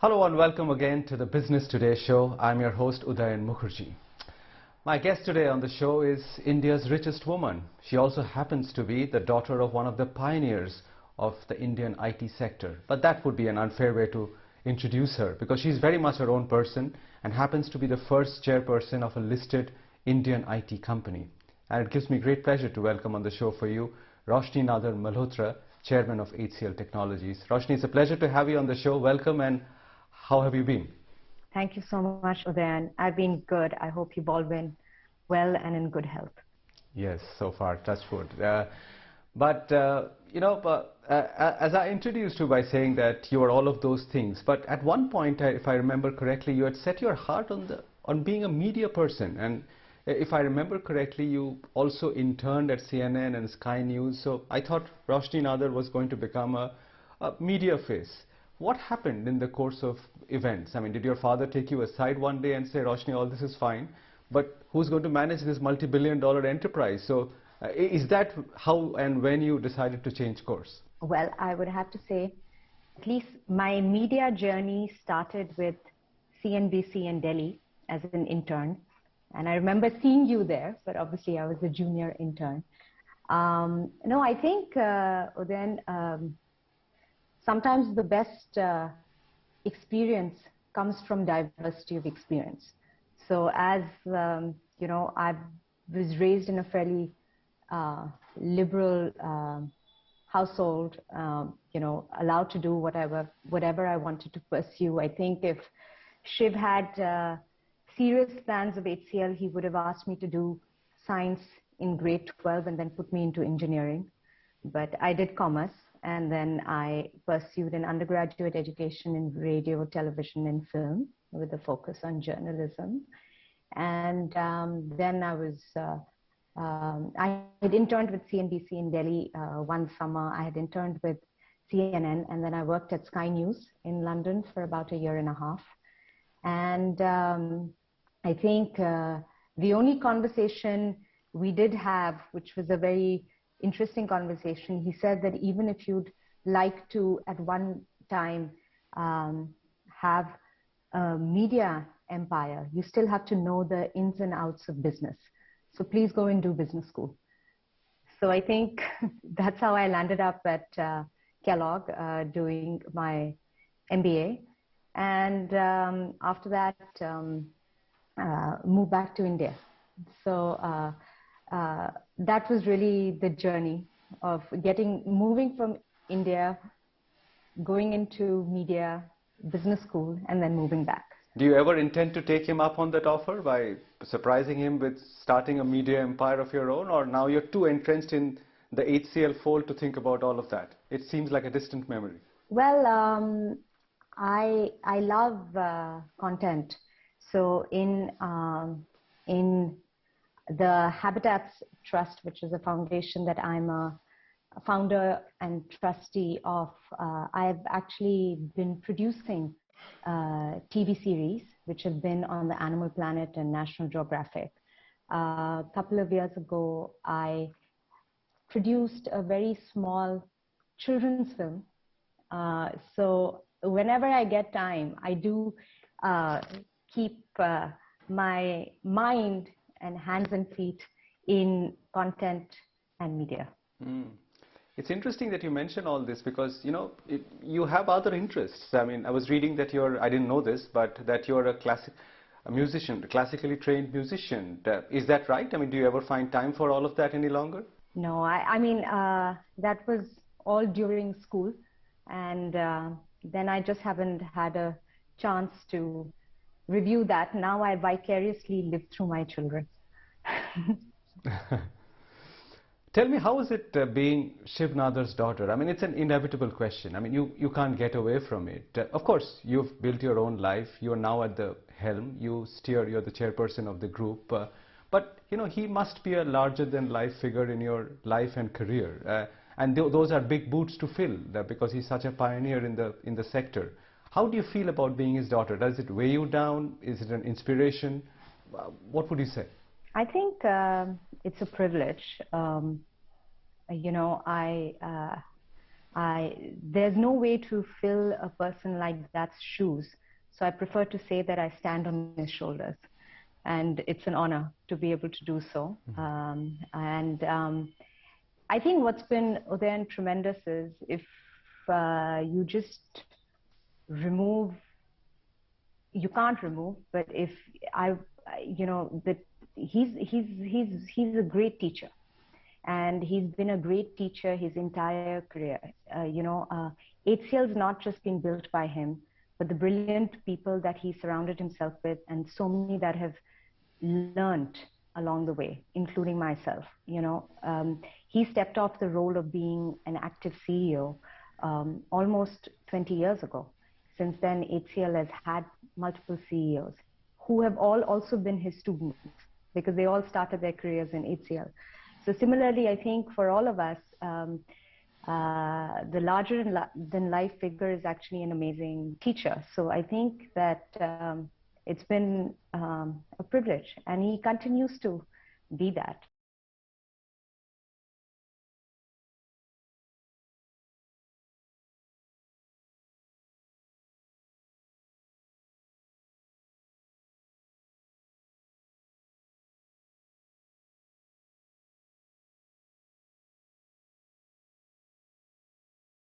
Hello and welcome again to the Business Today show. I'm your host Udayan Mukherjee. My guest today on the show is India's richest woman. She also happens to be the daughter of one of the pioneers of the Indian IT sector. But that would be an unfair way to introduce her because she's very much her own person and happens to be the first chairperson of a listed Indian IT company. And it gives me great pleasure to welcome on the show for you Roshni Nadar Malhotra, Chairman of HCL Technologies. Roshni, it's a pleasure to have you on the show. Welcome, and how have you been? Thank you so much, Udayan. I've been good. I hope you've all been well and in good health. Yes, so far, touch wood. As I introduced you by saying that you are all of those things, but at one point, if I remember correctly, you had set your heart on being a media person. And if I remember correctly, you also interned at CNN and Sky News. So I thought Roshni Nadar was going to become a media face. What happened in the course of events? I mean, did your father take you aside one day and say, Roshni, all this is fine, but who's going to manage this multi-billion-dollar enterprise? So is that how and when you decided to change course? Well, I would have to say, at least my media journey started with CNBC in Delhi as an intern. And I remember seeing you there, but obviously I was a junior intern. No, I think, Udayan, sometimes the best experience comes from diversity of experience. So as, I was raised in a fairly liberal household, allowed to do whatever I wanted to pursue. I think if Shiv had serious plans of HCL, he would have asked me to do science in grade 12 and then put me into engineering. But I did commerce. And then I pursued an undergraduate education in radio, television, and film with a focus on journalism. And then I had interned with CNBC in Delhi one summer. I had interned with CNN, and then I worked at Sky News in London for about a year and a half. And I think the only conversation we did have, which was a very interesting conversation, he said that even if you'd like to at one time have a media empire, you still have to know the ins and outs of business. So please go and do business school. So I think that's how I landed up at Kellogg doing my MBA. And after that, moved back to India. So that was really the journey of moving from India, going into media, business school, and then moving back. Do you ever intend to take him up on that offer by surprising him with starting a media empire of your own, or now you're too entrenched in the HCL fold to think about all of that? It seems like a distant memory. Well, I love content. So in the Habitats Trust, which is a foundation that I'm a founder and trustee of, I've actually been producing TV series, which have been on the Animal Planet and National Geographic. A couple of years ago, I produced a very small children's film. So whenever I get time, I do keep my mind and hands and feet in content and media. It's interesting that you mention all this because, you have other interests. I mean, I was reading that I didn't know this, but that you're a musician, a classically trained musician. Is that right? I mean, do you ever find time for all of that any longer? No, I mean, that was all during school. And then I just haven't had a chance to review that. Now I vicariously live through my children. Tell me, how is it being Shiv Nadar's daughter? I mean, it's an inevitable question. I mean, you can't get away from it. Of course, you've built your own life. You're now at the helm. You're the chairperson of the group. But, he must be a larger-than-life figure in your life and career. And those are big boots to fill because he's such a pioneer in the sector. How do you feel about being his daughter? Does it weigh you down? Is it an inspiration? What would you say? I think it's a privilege. there's no way to fill a person like that's shoes. So I prefer to say that I stand on his shoulders. And it's an honor to be able to do so. I think what's been, Udayan, tremendous is if you just remove, you can't remove, but if that he's a great teacher. And he's been a great teacher his entire career. HCL is not just been built by him, but the brilliant people that he surrounded himself with, and so many that have learned along the way, including myself. He stepped off the role of being an active CEO almost 20 years ago. Since then, HCL has had multiple CEOs who have all also been his students, because they all started their careers in HCL. So similarly, I think for all of us, the larger-than-life figure is actually an amazing teacher. So I think that it's been a privilege, and he continues to be that.